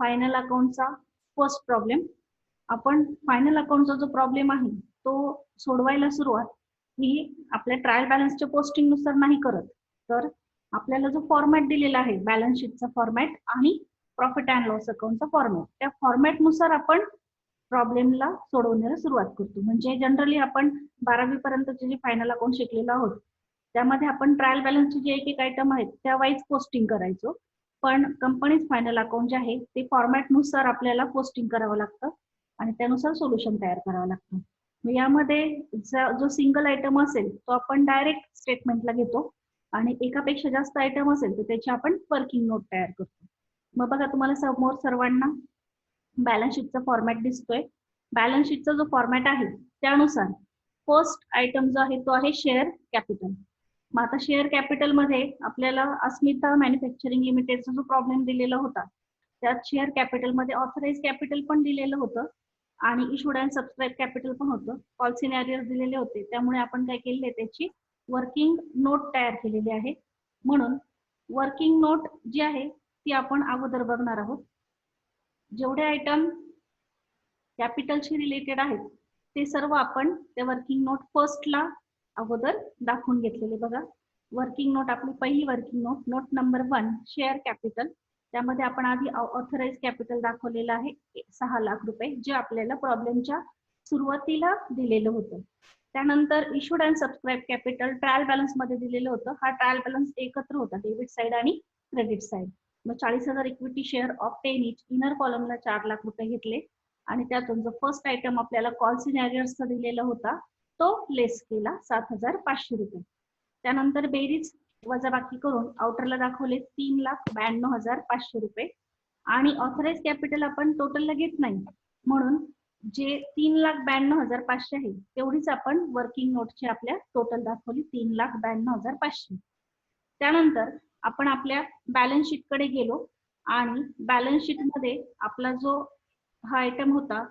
Final अकाउंटचा first problem. आपण final अकाउंटचा जो प्रॉब्लेम आहे तो सोडवायला सुरुवात ही आपल्या ट्रायल बॅलन्सच्या पोस्टिंग नुसार नाही करत, तर आपल्याला जो फॉर्मॅट दिलेला आहे बॅलन्स शीटचा फॉर्मॅट आणि प्रॉफिट अँड लॉस अकाउंटचा फॉर्मॅट, त्या फॉर्मॅट नुसार आपण प्रॉब्लेमला सोडवण्याला सुरुवात करतो. म्हणजे जनरली आपण 12वी पर्यंतचे जे फायनल अकाउंट शिकलेलो आहोत त्यामध्ये आपण ट्रायल बॅलन्सचे जे एक एक आयटम आहेत त्या वाईज पोस्टिंग करायचो, पण कंपनीज फायनल अकाउंट जे आहे ते फॉर्मॅट नुसार आपल्याला पोस्टिंग करावं लागतं आणि त्यानुसार सोल्युशन तयार करावं लागतं. यामध्ये जो सिंगल आयटम असेल तो आपण डायरेक्ट स्टेटमेंटला घेतो आणि एकापेक्षा जास्त आयटम असेल तर त्याची आपण वर्किंग नोट तयार करतो. मग बघा तुम्हाला समोर सर्वांना बॅलन्स शीटचा फॉर्मॅट दिसतोय. बॅलन्स शीटचा जो फॉर्मॅट आहे त्यानुसार फर्स्ट आयटम जो आहे तो आहे शेअर कॅपिटल. मग आता शेअर कॅपिटल मध्ये आपल्याला अस्मिता मॅन्युफॅक्चरिंग लिमिटेडचा जो प्रॉब्लेम दिलेला होता त्यात शेअर कॅपिटल मध्ये ऑथराइज कॅपिटल पण दिलेलं होतं आणि इशूड अँड सबस्क्राईब कॅपिटल पण होतं, ऑल सिनॅरिओज दिलेले होते. त्यामुळे आपण काय केलेले त्याची वर्किंग नोट तयार केलेली आहे. म्हणून वर्किंग नोट जी आहे ती आपण अगोदर बघणार आहोत. जेवढे आयटम कॅपिटलशी रिलेटेड आहेत ते सर्व आपण त्या वर्किंग नोट फर्स्टला अगोदर दाखवून घेतलेले. बघा वर्किंग नोट, आपली पहिली working note, note number 1 share capital. त्यामध्ये आपण आधी ऑथराइज कॅपिटल दाखवलेलं आहे 6 लाख रुपये, जे आपल्याला प्रॉब्लेमच्या सुरुवातीला दिलेलं होतं. त्यानंतर issued and subscribe capital trial balance मध्ये दिलेलं होतं. हा ट्रायल बॅलन्स एकत्र होता, डेबिट साइड आणि क्रेडिट साइड. मग 40,000 equity share of 10 each inner कॉलमला 4 लाख रुपये घेतले आणि त्यातून जो फर्स्ट आयटम आपल्याला कॉल सिनॅरिओजचा दिलेला होता तो लेस केला 7,500 रुपये. त्यानंतर बेरीज वजाबाकी करून आउटरला दाखवले 3,92,500 रुपये आणि ऑथराइज कॅपिटल आपण टोटलला घेत नाही, म्हणून जे 3,92,500 आहे तेवढीच आपण वर्किंग नोटची आपल्या टोटल दाखवली 3,92,500. त्यानंतर आपण आपल्या बॅलन्स शीट कडे गेलो आणि बॅलन्स शीट मध्ये आपला जो हा आयटम होता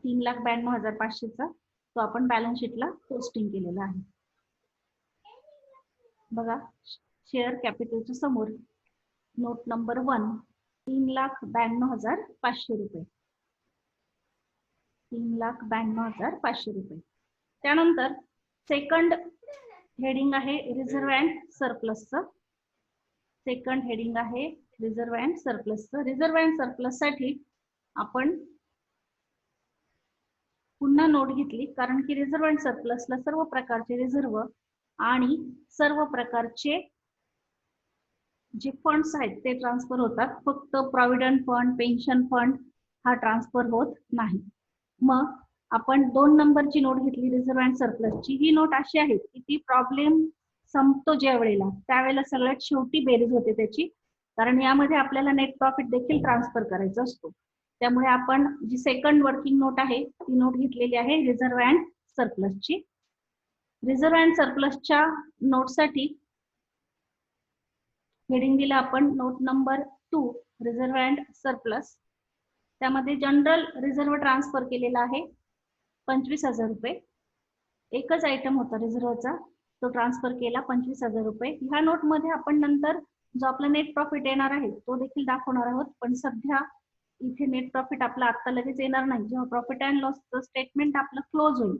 3,92,500चा तो आपण बॅलन्स शीटला पोस्टिंग केलेला आहे. बघा शेअर कॅपिटलच्या समोर नोट नंबर 1 3,92,500 रुपये, 3,92,500 रुपये. त्यानंतर सेकंड हेडिंग आहे रिझर्व्ह अँड सरप्लसचं. सेकंड हेडिंग आहे रिझर्व्ह अँड सरप्लसचं. रिझर्व्ह अँड सरप्लस साठी आपण पुन्हा नोट घेतली, कारण की रिझर्व्ह अँड सरप्लसला सर्व प्रकारचे रिझर्व्ह आणि सर्व प्रकारचे जे फंड्स आहेत ते ट्रान्सफर होतात, फक्त प्रॉव्हिडंट फंड, पेन्शन फंड हा ट्रान्सफर होत नाही. मग आपण 2 नंबरची नोट घेतली रिझर्व्ह अँड सरप्लसची. ही नोट अशी आहे की ती प्रॉब्लेम संपतो ज्या वेळेला त्यावेळेला सगळ्यात शेवटी बेरीज होते त्याची, कारण यामध्ये आपल्याला नेट प्रॉफिट देखील ट्रान्सफर करायचा असतो. त्यामुळे आपण जी सेकंड वर्किंग नोट आहे ती नोट घेतलेली आहे रिझर्व्ह अँड सरप्लसची. रिझर्व्ह अँड सरप्लसच्या नोटसाठी हेडिंग दिलं आपण note number 2 reserve and surplus. त्यामध्ये जनरल रिझर्व्ह ट्रान्सफर केलेला आहे 25,000 रुपये. एकच आयटम होता रिझर्व्हचा, तो ट्रान्सफर केला 25,000 रुपये. ह्या नोट मध्ये आपण नंतर जो आपला नेट प्रॉफिट येणार आहे तो देखील दाखवणार आहोत, पण सध्या इथे नेट प्रॉफिट आपला आता लगेच येणार नाही. जेव्हा प्रॉफिट अँड लॉसचं स्टेटमेंट आपलं क्लोज होईल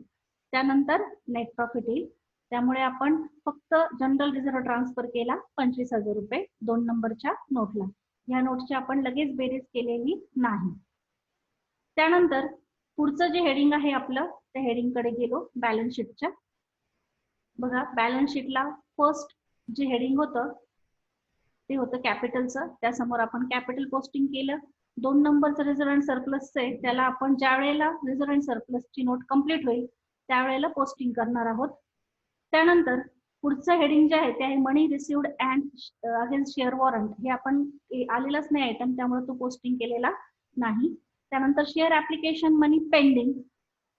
त्यानंतर नेट प्रॉफिट येईल. त्यामुळे आपण फक्त जनरल रिझर्व्ह ट्रान्सफर केला 25,000 रुपये 2 नंबरच्या नोटला. या नोटची आपण लगेच बेरीज केलेली नाही. त्यानंतर पुढचं जे हेडिंग आहे आपलं त्या हेडिंग कडे गेलो बॅलन्स शीटच्या. बघा बॅलन्स शीटला फर्स्ट जे हेडिंग होतं ते होतं कॅपिटलचं. त्यासमोर आपण कॅपिटल पोस्टिंग केलं. 2 नंबरचं रिझर्व्ह अँड सरप्लसचं आहे, त्याला आपण ज्या वेळेला रिझर्व्ह अँड सरप्लसची नोट कंप्लीट होईल त्यावेळेला पोस्टिंग करणार आहोत. त्यानंतर पुढचं हेडिंग जे आहे ते आहे money received and against share warrant. हे आपण आलेलाच नाही आयटम, त्यामुळे तो पोस्टिंग केलेला नाही. त्यानंतर शेअर ऍप्लिकेशन मनी पेंडिंग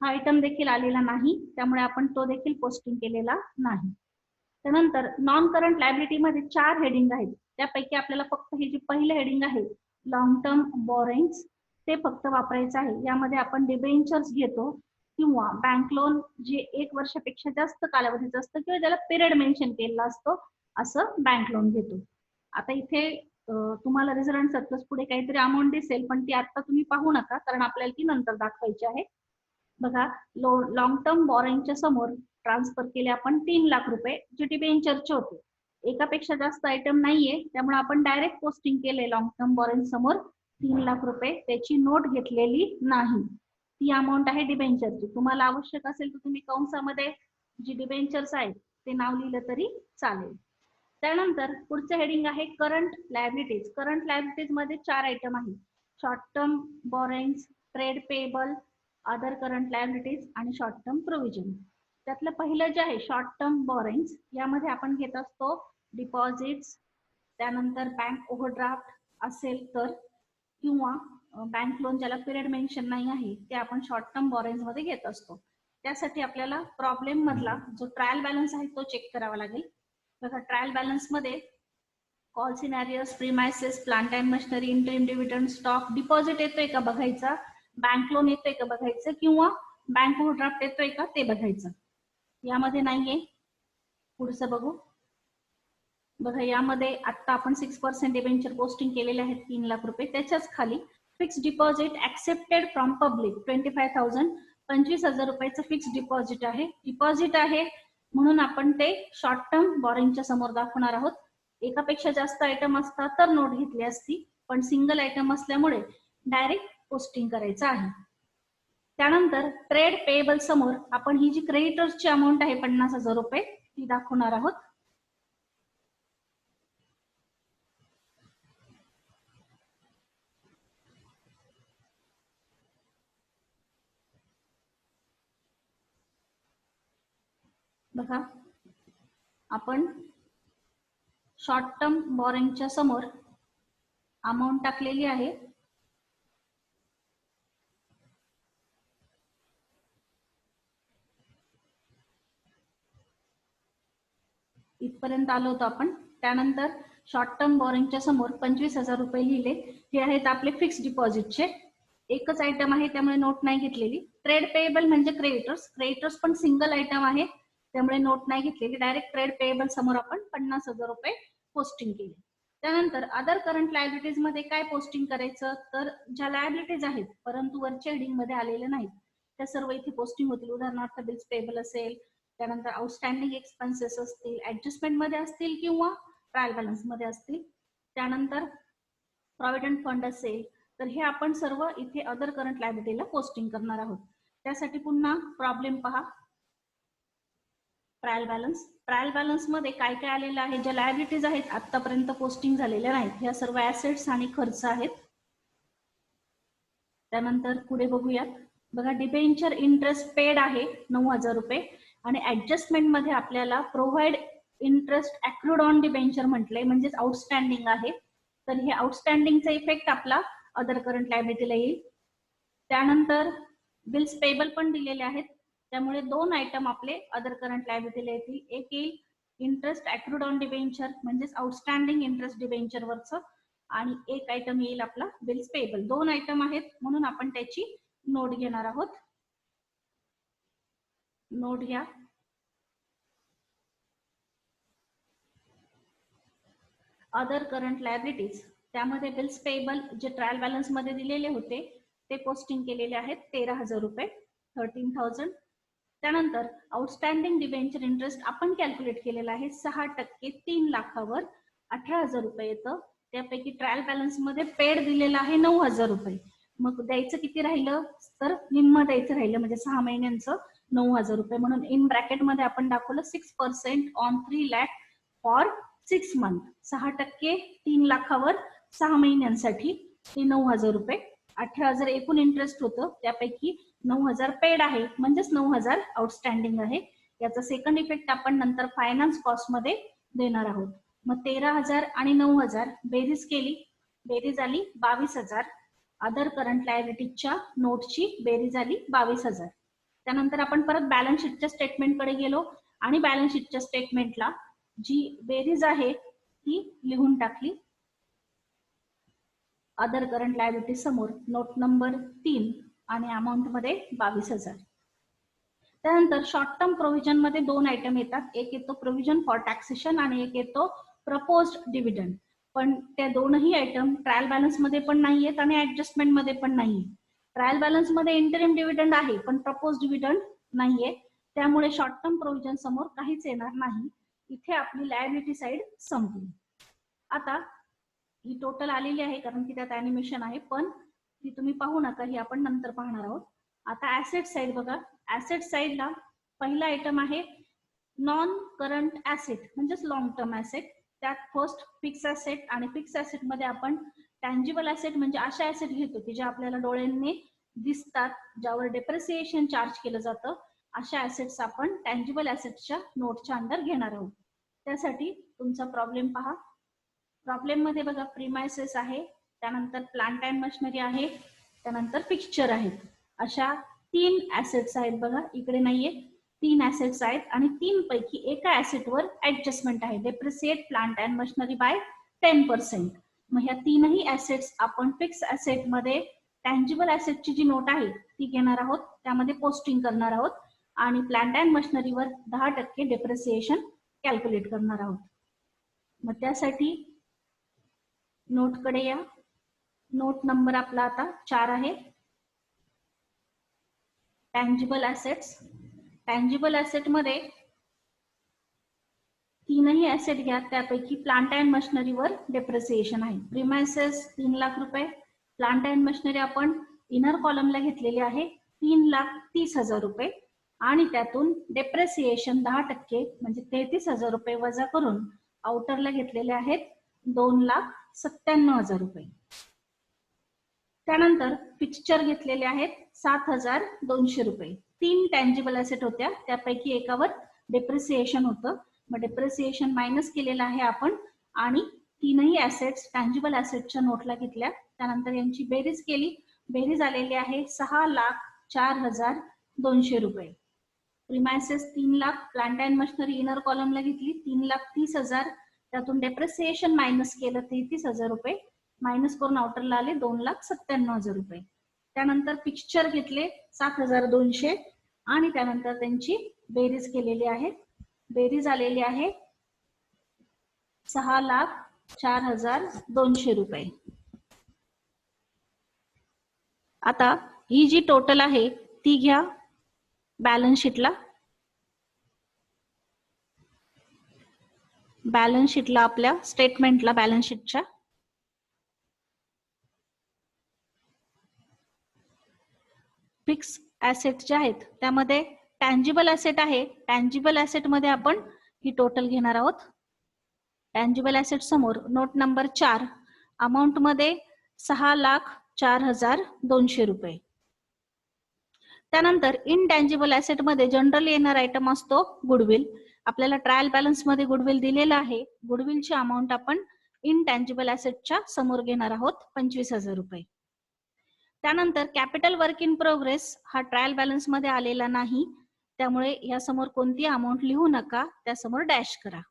हा आयटम देखील आलेला नाही, त्यामुळे आपण तो देखील पोस्टिंग केलेला नाही. त्यानंतर नॉन करंट लायबिलिटी मध्ये 4 हेडिंग आहेत, त्यापैकी आपल्याला फक्त हे जे पहिलं हेडिंग आहे लॉंग टर्म बॉरोइंग्स ते फक्त वापरायचं आहे. यामध्ये आपण डिबेंचर्स घेतो किंवा बँक लोन जे 1 वर्षापेक्षा जास्त कालावधीचं असतं किंवा ज्याला पिरियड मेन्शन केलेला असतो असं बँक लोन घेतो. आता इथे तुम्हाला रिझर्व अँड सरप्लस पुढे काहीतरी अमाऊंट दिसेल, पण ती आता तुम्ही पाहू नका, कारण आपल्याला ती नंतर दाखवायची आहे. बघा, लॉंग टर्म बॉरोइंगच्या समोर ट्रान्सफर केले आपण 3 लाख रुपये, जे डिबेंचरचे होते. एकापेक्षा जास्त आयटम नाहीये, त्यामुळे आपण डायरेक्ट पोस्टिंग केले लॉंग टर्म बॉरोइंग समोर 3 लाख रुपये. त्याची नोट घेतलेली नाही, ती अमाऊंट आहे डिबेंचरची. तुम्हाला आवश्यक असेल तर तुम्ही कंसामध्ये जी डिबेंचर्स आहेत ते नाव लिहिलं तरी चालेल. त्यानंतर पुढचं हेडिंग आहे करंट लायबिलिटीज. करंट लायबिलिटीज मध्ये 4 आयटम आहे: short term borrowings, trade payable, other current liabilities आणि शॉर्ट टर्म प्रोव्हिजन. त्यातलं पहिलं जे आहे शॉर्ट टर्म बॉरोइंग्स, यामध्ये आपण घेत असतो डिपॉझिट्स, त्यानंतर बँक ओव्हरड्राफ्ट असेल तर, किंवा बँक लोन ज्याला पिरियड मेन्शन नाही आहे ते आपण शॉर्ट टर्म बॉरोइंग्स मध्ये घेत असतो. त्यासाठी आपल्याला प्रॉब्लेम मधला जो ट्रायल बॅलन्स आहे तो चेक करावा लागेल. बघा, ट्रायल बॅलन्स मध्ये कॉल सिनॅरियस, premises, plant and machinery, interim dividend, stock, deposit येतोय का बघायचा, बँक लोन येतोय का बघायचं, किंवा बँक ओव्हरड्राफ्ट येतोय का ते बघायचं. यामध्ये नाहीये. पुढचं बघू. बघा, यामध्ये आता आपण 6% डिबेंचर पोस्टिंग केलेले आहेत 3 लाख रुपये. त्याच्याच खाली fix deposit accepted from public 25,000, 25,000 रुपयाचं फिक्स डिपॉझिट आहे. डिपॉझिट आहे म्हणून आपण ते शॉर्ट टर्म बॉरोइंगच्या समोर दाखवणार आहोत. एकापेक्षा जास्त आयटम असतात तर नोट घेतली असती, पण सिंगल आयटम असल्यामुळे डायरेक्ट पोस्टिंग करायचं आहे. त्यानंतर ट्रेड पेएबल समोर आपण ही जी क्रेडिटर्सची अमाऊंट आहे 50,000 रुपये ती दाखवणार आहोत. बघा, आपण शॉर्ट टर्म बॉरोइंगच्या समोर अमाऊंट टाकलेली आहे. इथपर्यंत आलो होतो आपण. त्यानंतर शॉर्ट टर्म बॉरोइंगच्या समोर 25,000 रुपये लिहिले. हे आहेत आपले फिक्स डिपॉझिटचे. एकच आयटम आहे त्यामुळे नोट नाही घेतलेली. ट्रेड पेएबल म्हणजे क्रेडिटर्स. क्रेडिटर्स पण सिंगल आयटम आहे त्यामुळे नोट नाही घेतलेली. डायरेक्ट ट्रेड पेएबल समोर आपण 50,000 रुपये पोस्टिंग केले. त्यानंतर अदर करंट लायबिलिटीज मध्ये काय पोस्टिंग करायचं, तर ज्या लायबिलिटीज आहेत परंतु वरच्या हेडिंग मध्ये आलेल्या नाहीत त्या सर्व इथे पोस्टिंग होतील. उदाहरणार्थ बिल्स पेएबल असेल, त्यानंतर आउटस्टँडिंग एक्सपेन्सेस असतील, ऍडजस्टमेंट मध्ये असतील किंवा ट्रायल बॅलन्स मध्ये असतील, त्यानंतर प्रॉव्हिडंट फंड असेल, तर हे आपण सर्व इथे अदर करंट लायबिलिटीला पोस्टिंग करणार आहोत. त्यासाठी पुन्हा प्रॉब्लेम पहा. Trial balance. ट्रायल बॅलन्स मध्ये काय काय आलेलं आहे, ज्या लायबिलिटीज आहेत आतापर्यंत पोस्टिंग झालेल्या नाहीत ह्या सर्व ऍसेट्स आणि खर्च आहेत. त्यानंतर पुढे बघूयात. बघा, डिबेंचर इंटरेस्ट पेड आहे 9,000 रुपये आणि ऍडजस्टमेंट मध्ये आपल्याला provide interest accrued on debenture म्हटलंय, म्हणजेच आउटस्टँडिंग आहे. तर हे आउटस्टँडिंगचा इफेक्ट आपला अदर करंट लायबिलिटीला येईल. त्यानंतर बिल्स पेएबल पण दिलेले आहेत त्यामुळे 2 आयटम आपले अदर करंट लायबिलिटीला येतील. एक येईल इंटरेस्ट अक्रूड ऑन डिबेंचर म्हणजेच आउटस्टँडिंग इंटरेस्ट डिबेंचर वरचं, आणि एक आयटम येईल आपला बिल्स पेएबल. 2 आयटम आहेत म्हणून आपण त्याची नोट घेणार आहोत. नोट घ्या. अदर करंट लायबिलिटीज, त्यामध्ये बिल्स पेएबल जे ट्रायल बॅलन्स मध्ये दिलेले होते ते पोस्टिंग केलेले आहेत 13,000 रुपये, 13,000. त्यानंतर आउटस्टँडिंग डिबेंचर इंटरेस्ट आपण कॅल्क्युलेट केलेला आहे 6% 3 लाखावर 18,000 रुपये येतं. त्यापैकी ट्रायल बॅलन्स मध्ये पेड दिलेला आहे 9,000 रुपये. मग द्यायचं किती राहिलं, तर निम्म द्यायचं राहिलं, म्हणजे 6 महिन्यांचं 9,000 रुपये. म्हणून इन ब्रॅकेट मध्ये आपण दाखवलं 6% ऑन 3 लाख फॉर 6 मंथ. 6% 3 लाखावर 6 महिन्यांसाठी ते 9,000 रुपये. 18,000 एकूण इंटरेस्ट होतं, त्यापैकी 9,000 पेड आहे म्हणजेच 9,000 आउटस्टँडिंग आहे. याचा सेकंड इफेक्ट आपण नंतर फायनान्स कॉस्ट मध्ये देणार आहोत. मग 13,000 आणि 9,000 बेरीज केली, बेरीज आली 22,000. अदर करंट लायबिलिटीच्या नोटची बेरीज आली 22,000. त्यानंतर आपण परत बॅलन्स शीटच्या स्टेटमेंट कडे गेलो आणि बॅलन्स शीटच्या स्टेटमेंटला जी बेरीज आहे ती लिहून टाकली. अदर करंट लायबिलिटी समोर नोट नंबर 3 आणि अमाऊंट मध्ये 22,000. त्यानंतर शॉर्ट टर्म प्रोव्हिजन मध्ये 2 आयटम येतात. एक येतो प्रोव्हिजन फॉर टॅक्सेशन आणि एक येतो प्रपोज्ड डिव्हिडंड. पण त्या दोनही आयटम ट्रायल बॅलन्स मध्ये पण नाहीयेत आणि ऍडजस्टमेंट मध्ये पण नाहीये. ट्रायल बॅलन्स मध्ये इंटरिम डिव्हिडंड आहे पण प्रपोज डिव्हिडंड नाहीये, त्यामुळे शॉर्ट टर्म प्रोव्हिजन समोर काहीच येणार नाही. इथे आपली लायबिलिटी साइड संपली. आता ही टोटल आलेली आहे कारण की त्यात अॅनिमेशन आहे, पण ती तुम्ही पाहू नका, ही आपण नंतर पाहणार आहोत. आता ऍसेट साइड बघा. ऍसेट साइडला पहिला आयटम आहे नॉन करंट ऍसेट म्हणजेच लॉंग टर्म ऍसेट. त्यात फर्स्ट फिक्स ऍसेट, आणि फिक्स ऍसेट मध्ये आपण टँजिबल ऍसेट म्हणजे अशा ऍसेट घेतो की जे आपल्याला डोळ्यांनी दिसतात, ज्यावर डेप्रिसिएशन चार्ज केलं जातं, अशा ऍसेट्स आपण टँजिबल ऍसेटच्या नोटच्या अंडर घेणार आहोत. त्यासाठी तुमचा प्रॉब्लेम पहा. प्रॉब्लेम मध्ये बघा प्रिमायसेस आहे, त्यानंतर प्लांट अँड मशिनरी आहे, त्यानंतर फिक्स्चर आहेत. अशा 3 ऍसेट्स आहेत बघा, इकडे नाहीये. 3 ऍसेट्स आहेत आणि 3 पैकी एका ऍसेटवर ऍडजस्टमेंट आहे, depreciate plant and machinery by 10%. मग ह्या तीनही ऍसेट्स आपण फिक्स ऍसेट मध्ये टँजिबल ऍसेटची जी नोट आहे ती घेणार आहोत, त्यामध्ये पोस्टिंग करणार आहोत आणि प्लांट अँड मशिनरीवर 10% डेप्रिसिएशन कॅल्क्युलेट करणार आहोत. मग त्यासाठी नोटकडे या. नोट नंबर आपला आता 4 आहे. Tangible assets. टँजिबल ऍसेट मध्ये तीनही ऍसेट घ्या, त्यापैकी प्लांट अँड मशिनरीवर डेप्रिसिएशन आहे. प्रिमायसेस 3 लाख रुपये. प्लांट अँड मशिनरी आपण इनर कॉलमला घेतलेली आहे 3,30,000 रुपये आणि त्यातून डेप्रिसिएशन 10% म्हणजे 33,000 रुपये वजा करून आउटरला घेतलेले आहेत 2,97,000 रुपये. त्यानंतर फिक्स्चर घेतलेले आहेत 7,200 रुपये. 3 टँजिबल ऍसेट होत्या, त्यापैकी एकावर डेप्रिसिएशन होतं, मग डेप्रिसिएशन मायनस केलेलं आहे आपण आणि तीनही ऍसेट्स टँजिबल ऍसेटच्या नोटला घेतल्या. त्यानंतर यांची बेरीज केली, बेरीज आलेली आहे 6,04,200 रुपये. Premises 3 lakh, plant and machinery inner कॉलमला घेतली 3,30,000, त्यातून डेप्रिसिएशन मायनस केलं 33,000 रुपये, मायनस करून आउटरला आले 2,97,000 रुपये. त्यानंतर फिक्स्चर घेतले 7,200 आणि त्यानंतर त्यांची बेरीज केलेली आहे, बेरीज आलेली आहे 6,04,200 रुपये. आता ही जी टोटल आहे ती घ्या बॅलन्स शीटला. बॅलन्स शीटला आपल्या स्टेटमेंटला, बॅलन्स शीटच्या फिक्स ऍसेट जे आहेत त्यामध्ये टँजिबल ऍसेट आहे. टँजिबल ऍसेट मध्ये आपण ही टोटल घेणार आहोत. टँजिबल ऍसेट समोर नोट नंबर 4 अमाऊंट मध्ये 6,04,200 रुपये. त्यानंतर इनटँजिबल ऍसेट मध्ये जनरली येणार आयटम असतो गुडविल. आपल्याला ट्रायल बॅलन्स मध्ये गुडविल दिलेला आहे, गुडविलची अमाऊंट आपण इनटँजिबल ऍसेटच्या समोर घेणार आहोत 25,000 रुपये. त्यानंतर कॅपिटल वर्क इन प्रोग्रेस हा ट्रायल बॅलन्स मध्ये आलेला नाही, त्यामुळे या समोर कोणती अमाऊंट लिहू नका, त्यासमोर डॅश करा.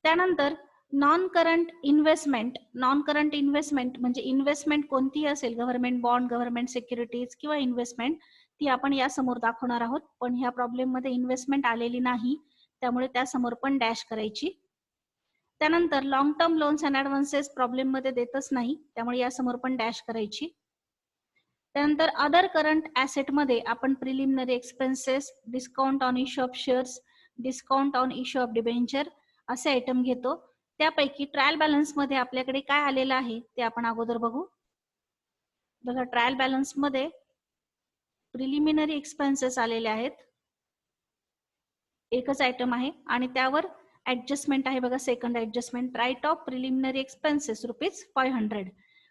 त्यानंतर non current investment. Non current investment म्हणजे इन्व्हेस्टमेंट कोणतीही असेल, गव्हर्नमेंट बॉन्ड, गव्हर्नमेंट सिक्युरिटीज किंवा इन्व्हेस्टमेंट, ती आपण या समोर दाखवणार आहोत. पण ह्या प्रॉब्लेम मध्ये इन्व्हेस्टमेंट आलेली नाही, त्यामुळे त्यासमोर पण डॅश करायची. त्यानंतर long term loans and advances problem मध्ये देतच नाही, त्यामुळे या समोर पण डॅश करायची. त्यानंतर अदर करंट ऍसेट मध्ये आपण preliminary expenses, discount on issue of shares, discount on issue of debenture असे आयटम घेतो. त्यापैकी ट्रायल बॅलन्स मध्ये आपल्याकडे काय आलेलं आहे ते आपण अगोदर बघू. बघा ट्रायल बॅलन्स मध्ये प्रिलिमिनरी एक्सपेन्सेस आलेले आहेत, एकच आयटम आहे आणि त्यावर ऍडजस्टमेंट आहे बघा, second adjustment, write off preliminary expenses ₹500.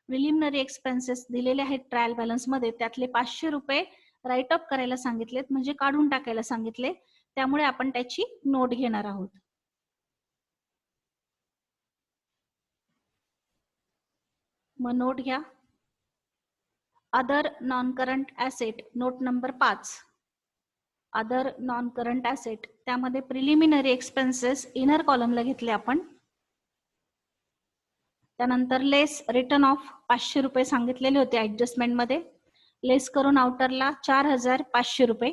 Preliminary expenses दिलेले आहेत ट्रायल बॅलन्स मध्ये, त्यातले 500 रुपये राईट ऑफ करायला सांगितलेत म्हणजे काढून टाकायला सांगितले, त्यामुळे आपण त्याची नोट घेणार आहोत. मग नोट घ्या. Other non current asset note number 5. Other non current asset, त्यामध्ये प्रिलिमिनरी एक्सपेन्सेस इनर कॉलमला घेतले आपण. त्यानंतर लेस रिटर्न ऑफ 500 रुपये सांगितलेले होते ऍडजस्टमेंट मध्ये, लेस करून आउटरला 4,500 रुपये,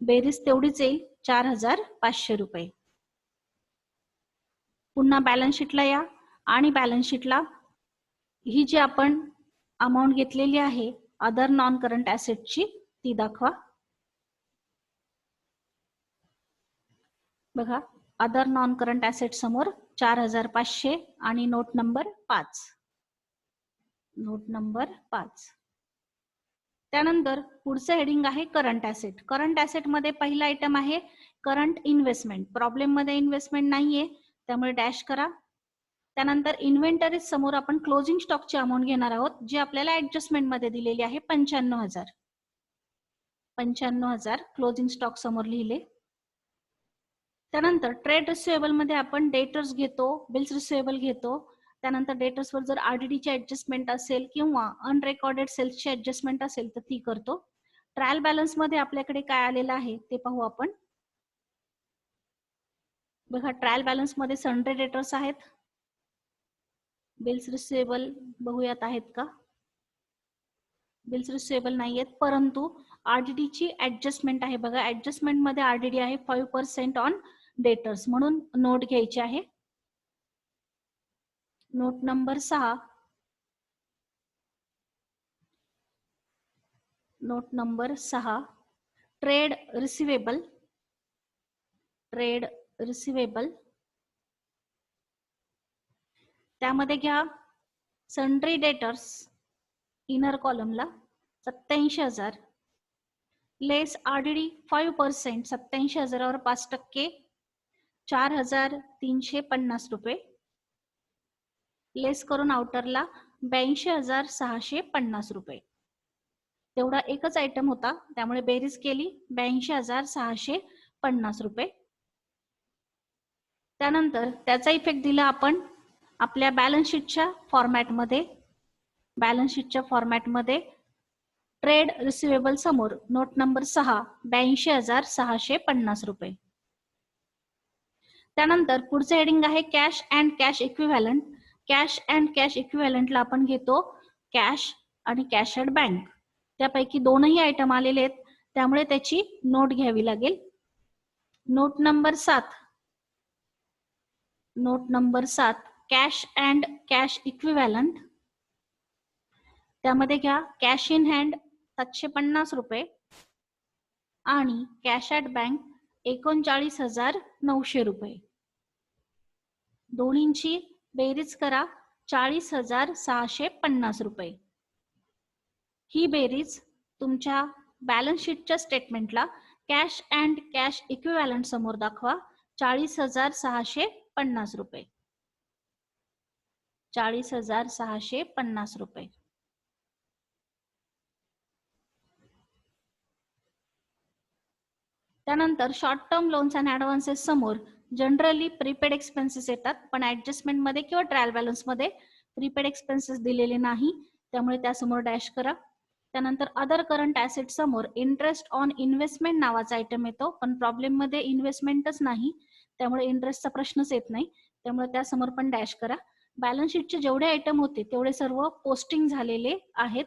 बेरीज तेवढीच येईल 4,500 रुपये. पुन्हा बॅलन्स शीटला या आणि बॅलन्स शीटला ही जी आपण अमाऊंट घेतलेली आहे अदर नॉन करंट ऍसेटची ती दाखवा. बघा, अदर नॉन करंट ऍसेट समोर 4500 आणि नोट नंबर 5. Note number 5. त्यानंतर पुढचं हेडिंग आहे करंट ऍसेट. करंट ऍसेट मध्ये पहिला आयटम आहे करंट इन्व्हेस्टमेंट. प्रॉब्लेम मध्ये इन्व्हेस्टमेंट नाहीये त्यामुळे डॅश करा. त्यानंतर इन्व्हेंटरी समोर आपण क्लोजिंग स्टॉकची अमाऊंट घेणार आहोत जी आपल्याला ऍडजस्टमेंट मध्ये दिलेली आहे 95,000. 95,000 क्लोजिंग स्टॉक समोर लिहिले. त्यानंतर ट्रेड रिसिवेबल मध्ये आपण डेटर्स घेतो, बिल्स रिसिवेबल घेतो. त्यानंतर डेटर्सवर जर आरडीची ऍडजस्टमेंट असेल किंवा अनरेकॉर्डेड सेल्सची ऍडजस्टमेंट असेल तर ती करतो. ट्रायल बॅलन्स मध्ये आपल्याकडे काय आलेलं आहे ते पाहू आपण. बघा, ट्रायल बॅलन्स मध्ये सन्ड्री डेटर्स आहेत. बिल्स रिसिवेबल बघूयात आहेत का. बिल्स रिसिवेबल नाहीयेत, परंतु आरडीची ऍडजस्टमेंट आहे. बघा, ऍडजस्टमेंट मध्ये आरडीडी आहे 5% ऑन डेटर्स, म्हणून नोट घ्यायची आहे. Note number 6. Note number 6 trade receivable. Trade receivable त्यामध्ये घ्या सन्ड्री डेटर्स इनर कॉलमला 87,000 लेस आरडीडी 5%. 87,000 वर 5% 4,350 रुपये लेस करून आउटरला 82,650 रुपये. तेवढा एकच आयटम होता त्यामुळे बेरीज केली 82,650 रुपये. त्यानंतर त्याचा इफेक्ट दिला आपण आपल्या बॅलन्स शीटच्या फॉर्मॅटमध्ये. बॅलन्स शीटच्या फॉर्मॅटमध्ये ट्रेड रिसिवेबल समोर नोट नंबर 6 82,650 रुपये. त्यानंतर पुढचे हेडिंग आहे cash and cash equivalent. Cash and cash इक्विव्हॅलंटला आपण घेतो कॅश आणि कॅश ॲट बँक. त्यापैकी दोनही आयटम आलेले आहेत त्यामुळे त्याची नोट घ्यावी लागेल. Note number 7. Note number 7 cash and cash equivalent. त्यामध्ये घ्या कॅश इन हँड 750 रुपये आणि कॅश ॲट बँक 39,900 रुपये. दोन्हींची बेरीज करा 40,650 रुपये. ही बेरीज तुमच्या बॅलन्स शीटच्या स्टेटमेंटला कॅश अँड कॅश इक्विव्हॅलंट समोर दाखवा 40,650 रुपये. 40,650 रुपये. त्यानंतर short term loans and advances समोर जनरली प्रीपेड एक्सपेन्सेस येतात, पण ऍडजस्टमेंट मध्ये किंवा ट्रायल बॅलन्स मध्ये प्रीपेड एक्सपेन्सेस दिलेले नाही त्यामुळे त्यासमोर डॅश करा. त्यानंतर अदर करंट ऍसेट समोर इंटरेस्ट ऑन इन्व्हेस्टमेंट नावाचा आयटम येतो, पण प्रॉब्लेम मध्ये इन्व्हेस्टमेंटच नाही त्यामुळे इंटरेस्टचा प्रश्नच येत नाही त्यामुळे त्यासमोर पण डॅश करा. बॅलन्स शीटचे जेवढे आयटम होते तेवढे सर्व पोस्टिंग झालेले आहेत.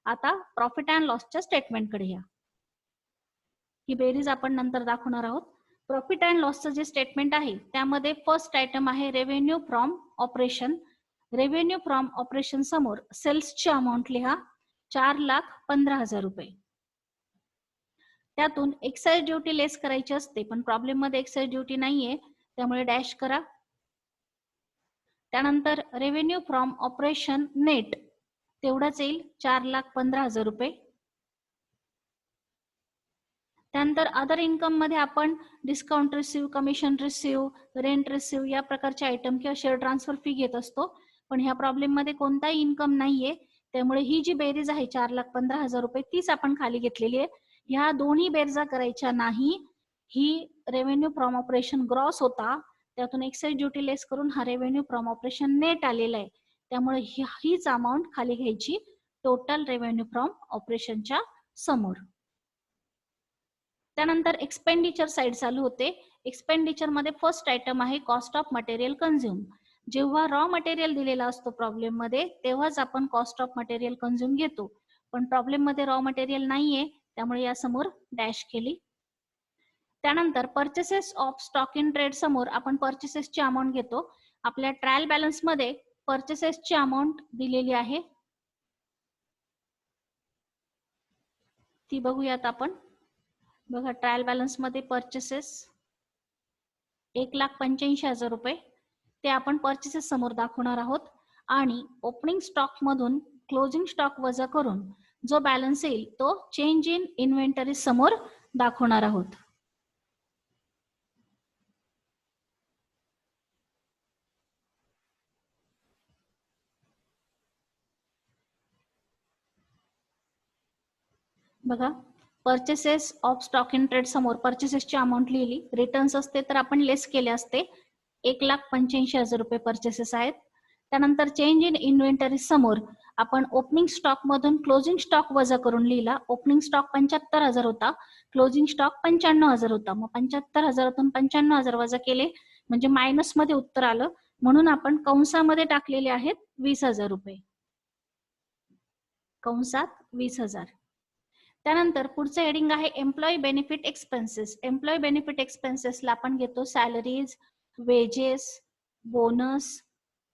आता प्रॉफिट अँड लॉसच्या स्टेटमेंटकडे या. ही बेरीज आपण नंतर दाखवणार आहोत. प्रॉफिट अँड लॉसचं जे स्टेटमेंट आहे त्यामध्ये फर्स्ट आयटम आहे revenue from operation. Revenue from operation समोर सेल्सची अमाऊंट लिहा 4,15,000 रुपये. त्यातून एक्साइज ड्युटी लेस करायची असते, पण प्रॉब्लेम मध्ये एक्साइज ड्युटी नाहीये त्यामुळे डॅश करा. त्यानंतर रेव्हेन्यू फ्रॉम ऑपरेशन नेट तेवढाच येईल 4,15,000 रुपये. त्यानंतर अदर इन्कम मध्ये आपण discount receive, commission receive, rent receive या प्रकारचे आयटम किंवा शेअर ट्रान्सफर फी घेत असतो, पण ह्या प्रॉब्लेम मध्ये कोणताही इन्कम नाहीये त्यामुळे ही जी बेरीज आहे 4,15,000 रुपये तीच आपण खाली घेतलेली आहे. ह्या दोन्ही बेरजा करायच्या नाही. ही रेव्हेन्यू फ्रॉम ऑपरेशन ग्रॉस होता त्यातून एक्साइज ड्युटी लेस करून हा रेव्हेन्यू फ्रॉम ऑपरेशन नेट आलेला आहे त्यामुळे हीच अमाऊंट खाली घ्यायची टोटल रेव्हेन्यू फ्रॉम ऑपरेशनच्या समोर. त्यानंतर एक्सपेंडिचर साइड चालू होते. एक्सपेंडिचर मध्ये फर्स्ट आयटम आहे कॉस्ट ऑफ मटेरियल कन्झ्युम. जेव्हा रॉ मटेरियल दिलेला असतो प्रॉब्लेम मध्ये तेव्हाच आपण कॉस्ट ऑफ मटेरियल कन्झ्युम घेतो, पण प्रॉब्लेम मध्ये रॉ मटेरियल नाहीये त्यामुळे या समोर डॅश केली. त्यानंतर purchases of stock in trade समोर आपण परचेसेसची अमाऊंट घेतो आपल्या ट्रायल बॅलन्स मध्ये परचेसेसची अमाऊंट दिलेली आहे, ती बघूयात आपण. बघा, ट्रायल बॅलन्स मध्ये परचेसेस 1,85,000 रुपये ते आपण परचेसेस समोर दाखवणार आहोत आणि ओपनिंग स्टॉक मधून क्लोजिंग स्टॉक वजा करून जो बॅलन्स येईल तो चेंज इन इन्व्हेंटरी समोर दाखवणार आहोत. बघा, purchases of stock in trade समोर परचेसेसची अमाऊंट लिहिली, रिटर्न्स असते तर आपण लेस केले असते. 1,85,000 रुपये परचेसेस आहेत. त्यानंतर चेंज इन इन्व्हेंटरी समोर आपण ओपनिंग स्टॉक मधून क्लोजिंग स्टॉक वजा करून लिहिला. ओपनिंग स्टॉक 75,000 होता, क्लोजिंग स्टॉक 95,000 होता. मग 75,000तून 95,000 वजा केले म्हणजे मायनस मध्ये उत्तर आलं, म्हणून आपण कंसामध्ये टाकलेले आहेत 20,000 रुपये, कंसात 20,000. त्यानंतर पुढचं हेडिंग आहे employee benefit expenses. Employee benefit एक्सपेन्सेसला आपण घेतो सॅलरीज, वेजेस, बोनस,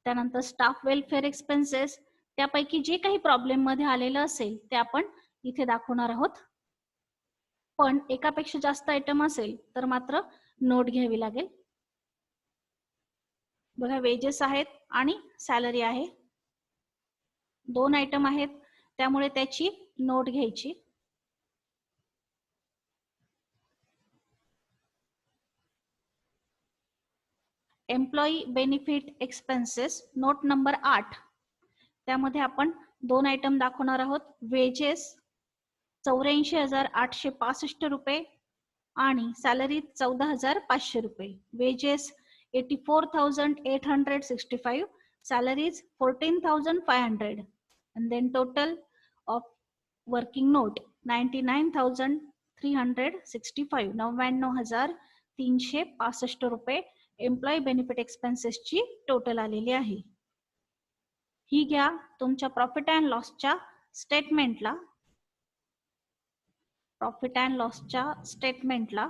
त्यानंतर स्टाफ वेलफेअर एक्सपेन्सेस. त्यापैकी जे काही प्रॉब्लेम मध्ये आलेलं असेल ते आपण इथे दाखवणार आहोत. पण एकापेक्षा जास्त आयटम असेल तर मात्र नोट घ्यावी लागेल. बघा, वेजेस आहेत आणि सॅलरी आहे, 2 आयटम आहेत, त्यामुळे त्याची नोट घ्यायची. Employee benefit expenses note number 8, त्यामध्ये आपण 2 आयटम दाखवणार आहोत. वेजेस 84,865 रुपये आणि सॅलरी 14,500 रुपये. Wedges 84,865, salaries 14,500 and then total of working note 99,365, 99,365 रुपये एम्प्लॉई बेनिफिट एक्सपेन्सेसची टोटल आलेली आहे. ही घ्या तुमच्या प्रॉफिट अँड लॉसच्या स्टेटमेंटला. प्रॉफिट अँड लॉसच्या स्टेटमेंटला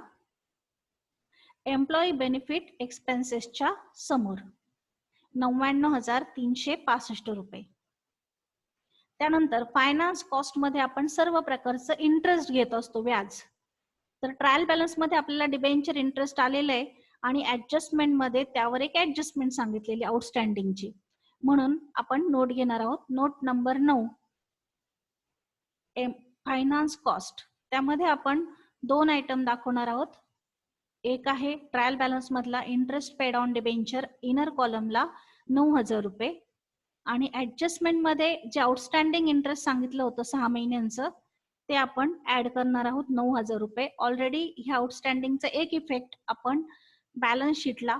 एम्प्लॉई बेनिफिट एक्सपेन्सेसच्या समोर 99,365 रुपये. त्यानंतर फायनान्स कॉस्ट मध्ये आपण सर्व प्रकारचं इंटरेस्ट घेत असतो, व्याज. तर ट्रायल बॅलन्स मध्ये आपल्याला डिबेंचर इंटरेस्ट आलेलं आहे आणि ऍडजस्टमेंट मध्ये त्यावर एक ऍडजस्टमेंट सांगितलेली आउटस्टँडिंगची, म्हणून आपण नोट घेणार आहोत. नोट नंबर 9 फायनान्स कॉस्ट, त्यामध्ये आपण 2 आयटम दाखवणार आहोत. एक आहे ट्रायल बॅलन्स मधला interest paid on debenture, inner कॉलमला 9,000 रुपये आणि ऍडजस्टमेंट मध्ये जे आउटस्टँडिंग इंटरेस्ट सांगितलं होतं 6 महिन्यांचं ते आपण ऍड करणार आहोत 9,000 रुपये. ऑलरेडी ह्या आउटस्टँडिंगचा एक इफेक्ट आपण बॅलन्स शीटला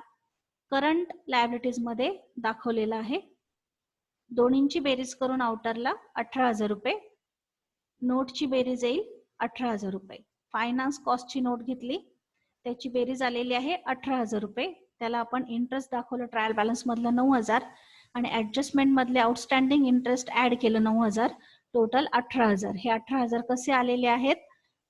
करंट लायबिलिटीज मध्ये दाखवलेला आहे. दोन्हींची बेरीज करून आउटरला 18,000 रुपये, नोटची बेरीज येईल 18,000 रुपये. फायनान्स कॉस्टची नोट घेतली, त्याची बेरीज आलेली आहे 18,000 रुपये. त्याला आपण इंटरेस्ट दाखवलं ट्रायल बॅलन्स मधलं 9,000 आणि ऍडजस्टमेंट मधले आउटस्टँडिंग इंटरेस्ट ऍड केलं 9,000, टोटल 18,000. हे 18,000 कसे आलेले आहेत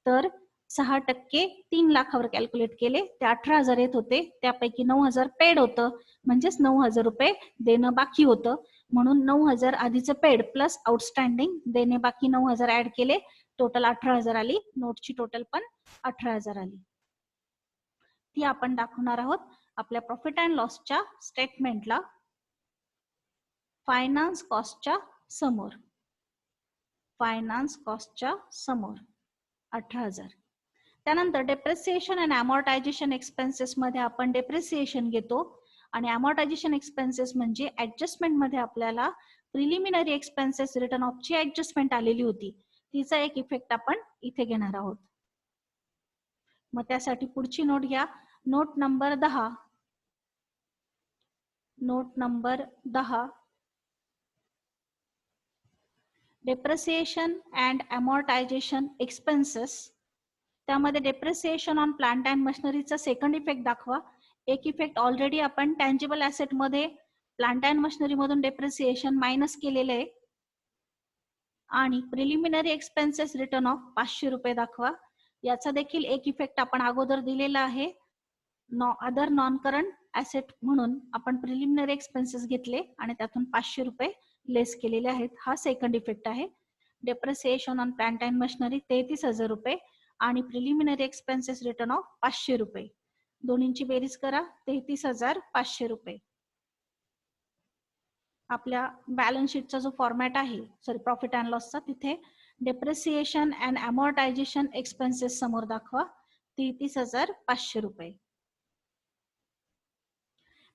तर 6% 3 लाखावर कॅल्क्युलेट केले, ते 18,000 येत होते, त्यापैकी 9,000 पेड होतं, म्हणजेच 9,000 रुपये देणं बाकी होतं, म्हणून 9,000 आधीचं पेड प्लस आउटस्टँडिंग देणे बाकी 9,000 ऍड केले, टोटल 18,000 आली. नोटची टोटल पण 18,000 आली. ती आपण दाखवणार आहोत आपल्या प्रॉफिट अँड लॉसच्या स्टेटमेंटला फायनान्स कॉस्टच्या समोर. फायनान्स कॉस्टच्या समोर 18,000. त्यानंतर डेप्रिसिएशन अँड अमॉर्टायझेशन एक्सपेन्सेस मध्ये आपण डेप्रिसिएशन घेतो आणि अमॉर्टायझेशन एक्सपेन्सेस म्हणजे ऍडजस्टमेंट मध्ये आपल्याला प्रिलिमिनरी एक्सपेन्सेस रिटर्न ऑफ ची ऍडजस्टमेंट आलेली होती, तिचा एक इफेक्ट आपण इथे घेणार आहोत. मग त्यासाठी पुढची नोट घ्या. Note number 10. Note number 10 depreciation and amortisation expenses. त्यामध्ये डेप्रिसिएशन ऑन प्लांट अँड मशिनरीचा सेकंड इफेक्ट दाखवा. एक इफेक्ट ऑलरेडी आपण टँजिबल ऍसेट मध्ये प्लांट अँड मशिनरी मधून डेप्रिसिएशन मायनस केलेले आहे आणि प्रिलिमिनरी एक्सपेन्सेस रिटर्न ऑफ 500 रुपये दाखवा. याचा देखील एक इफेक्ट आपण अगोदर दिलेला आहे, अदर नॉन करंट ऍसेट म्हणून आपण प्रिलिमिनरी एक्सपेन्सेस घेतले आणि त्यातून 500 रुपये लेस केलेले आहेत. हा सेकंड इफेक्ट आहे. Depreciation on plant and machinery 33,000 रुपये आणि प्रिलिमिनरी एक्सपेन्सेस रिटर्न ऑफ 500 रुपये. दोन्हींची बेरीज करा, 33,500 रुपये. आपल्या बॅलन्स शीटचा जो फॉर्मॅट आहे, सॉरी प्रॉफिट अँड लॉसचा, तिथे डेप्रिसिएशन अँड अमॉर्टायझेशन एक्सपेन्सेस समोर दाखवा, 33,500 रुपये.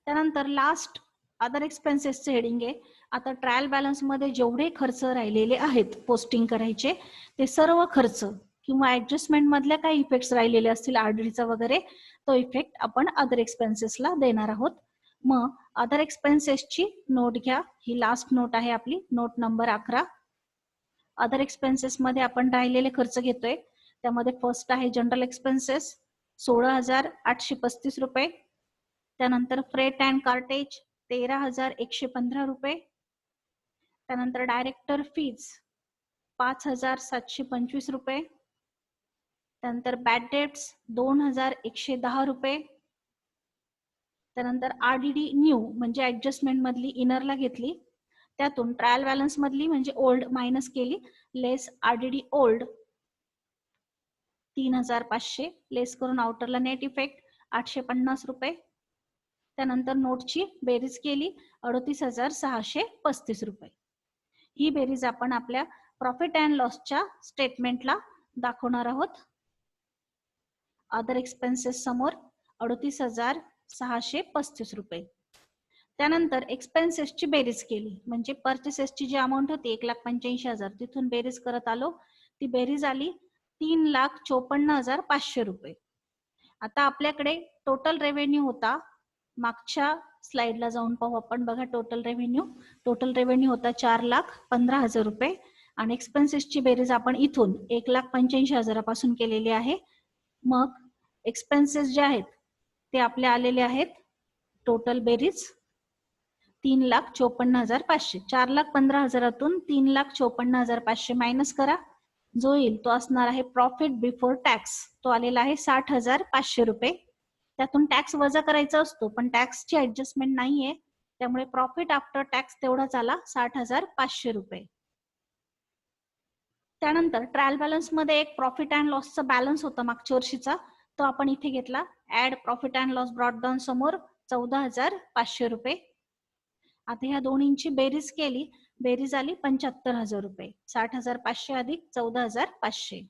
त्यानंतर लास्ट अदर एक्सपेन्सेसचे हेडिंग आहे. आता ट्रायल बॅलन्स मध्ये जेवढे खर्च राहिलेले आहेत पोस्टिंग करायचे, ते सर्व खर्च किंवा ऍडजस्टमेंट मधल्या काही इफेक्ट्स राहिलेले असतील आरडीचा वगैरे, तो इफेक्ट आपण अदर एक्सपेन्सेसला देणार आहोत. मग अदर एक्सपेन्सेसची नोट घ्या. ही लास्ट नोट आहे आपली, नोट नंबर 11. अदर एक्सपेन्सेस मध्ये आपण राहिलेले खर्च घेतोय. त्यामध्ये फर्स्ट आहे जनरल एक्सपेन्सेस 16,835 रुपये. त्यानंतर फ्रेट अँड कार्टेज 13,115 रुपये. त्यानंतर डायरेक्टर फीज 5,725 रुपये. त्यानंतर बॅड डेट्स 2,110 रुपये. त्यानंतर आरडीडी न्यू म्हणजे ऍडजस्टमेंट मधली इनरला घेतली, त्यातून ट्रायल बॅलन्स मधली म्हणजे ओल्ड मायनस केली, लेस आरडीडी ओल्ड 3,500 लेस करून आउटरला नेट इफेक्ट 850 रुपये. त्यानंतर नोटची बेरीज केली 38,635 रुपये. ही बेरीज आपण आपल्या प्रॉफिट अँड लॉसच्या स्टेटमेंटला दाखवणार आहोत. अदर एक्सपेन्सेस समोर 38,635 रुपये. त्यानंतर एक्सपेन्सेसची बेरीज केली, म्हणजे परचेसेसची जी अमाऊंट होती 1,85,000, तिथून बेरीज करत आलो, ती बेरीज आली 3,54,500 रुपये. आता आपल्याकडे टोटल रेव्हेन्यू होता, मागच्या स्लाइडला जाऊन पाहू आपण. बघा टोटल रेव्हेन्यू होता 4,15,000 रुपये आणि एक्सपेन्सेसची बेरीज आपण इथून 1,85,000 पासून केलेली आहे. मग एक्सपेन्सेस जे आहेत ते आपले आलेले आहेत, टोटल बेरीज 3,54,500. 4,15,000तून 3,54,500 मायनस करा, जो येईल तो असणार आहे प्रॉफिट बिफोर टॅक्स. तो आलेला आहे 60,500 रुपये. त्यातून टॅक्स वजा करायचा असतो, पण टॅक्सची ऍडजस्टमेंट नाहीये, त्यामुळे प्रॉफिट आफ्टर टॅक्स तेवढाच आला 60,500 रुपये. त्यानंतर ट्रायल बॅलन्स मध्ये एक प्रॉफिट अँड लॉसचा बॅलन्स होता मागच्या वर्षीचा, तो आपण इथे घेतला. Add profit and loss brought down समोर 14,500 रुपये. आता ह्या दोन्हींची बेरीज केली, बेरीज आली 75,000 रुपये. 60,500 अधिक 14,500.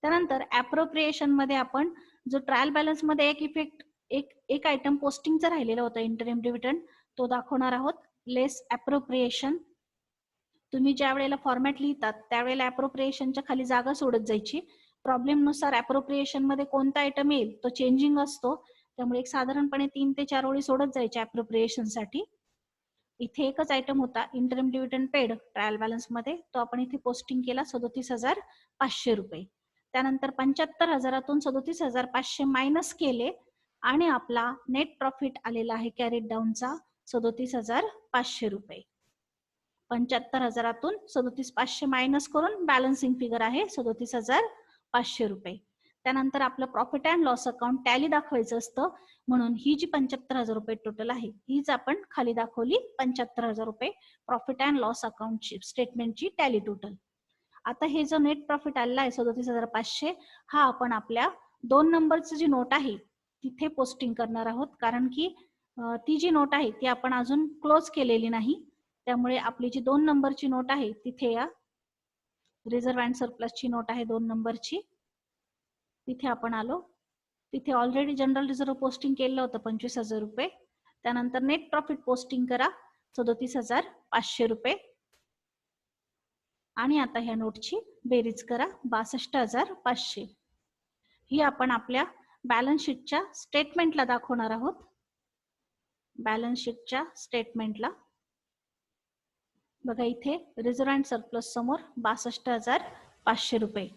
त्यानंतर अप्रोप्रिएशन मध्ये आपण जो ट्रायल बॅलन्स मध्ये एक इफेक्ट एक आयटम पोस्टिंगचा राहिलेला होता, इंटरिम डिव्हिडंड, तो दाखवणार आहोत. लेस अप्रोप्रिएशन. तुम्ही ज्या वेळेला फॉर्मॅट लिहितात त्यावेळेला अप्रोप्रिएशनच्या खाली जागा सोडत जायची. प्रॉब्लेम नुसार अप्रोप्रिएशन मध्ये कोणता आयटम येईल तो चेंजिंग असतो, त्यामुळे एक साधारणपणे 3 ते 4 ओळी सोडत जायचे अप्रोप्रिएशन साठी. इथे एकच आयटम होता interim dividend paid trial balance मध्ये, तो आपण इथे पोस्टिंग केला 37,500 रुपये. त्यानंतर 75,000तून 37,500 मायनस केले आणि आपला नेट प्रॉफिट आलेला आहे कॅरीड डाऊनचा 37,500 रुपये. 75,000तून 37,500 मायनस करून बॅलन्सिंग फिगर आहे 37,500 रुपये. त्यानंतर आपलं profit and loss account tally दाखवायचं असतं, म्हणून ही जी 75,000 रुपये टोटल आहे हीच आपण खाली दाखवली 75,000 रुपये प्रॉफिट अँड लॉस अकाउंटची स्टेटमेंटची टॅली टोटल. आता हे जो नेट प्रॉफिट आलेला आहे 37,500, हा आपण आपल्या 2 नंबरची जी नोट आहे तिथे पोस्टिंग करणार आहोत, कारण की ती जी नोट आहे ती आपण अजून क्लोज केलेली नाही, त्यामुळे आपली जी 2 नंबरची नोट आहे तिथे या रिझर्व्ह अँड सरप्लसची नोट आहे 2 नंबरची, तिथे आपण आलो. तिथे ऑलरेडी जनरल रिझर्व्ह पोस्टिंग केलं होतं 25,000 रुपये. त्यानंतर नेट प्रॉफिट पोस्टिंग करा 37,500 रुपये आणि आता ह्या नोटची बेरीज करा 62,500. ही आपण आपल्या बॅलन्स शीटच्या स्टेटमेंटला दाखवणार आहोत. बॅलन्स शीटच्या स्टेटमेंटला बघा इथे रिझर्व्ह अँड सरप्लस समोर 62,500 रुपये.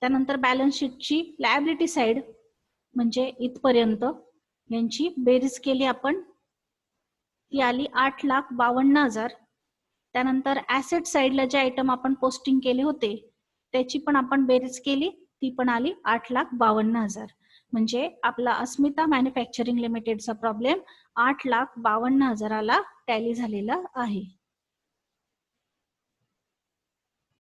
त्यानंतर बॅलन्स शीटची लायबिलिटी साइड म्हणजे इथपर्यंत यांची बेरीज केली आपण, ती आली 8,52,000. त्यानंतर ऍसेट साइडला जे आयटम आपण पोस्टिंग केले होते त्याची पण आपण बेरीज केली, ती पण आली 8,52,000. म्हणजे आपला अस्मिता मॅन्युफॅक्चरिंग लिमिटेडचा प्रॉब्लेम 8,52,000 टॅली झालेला आहे.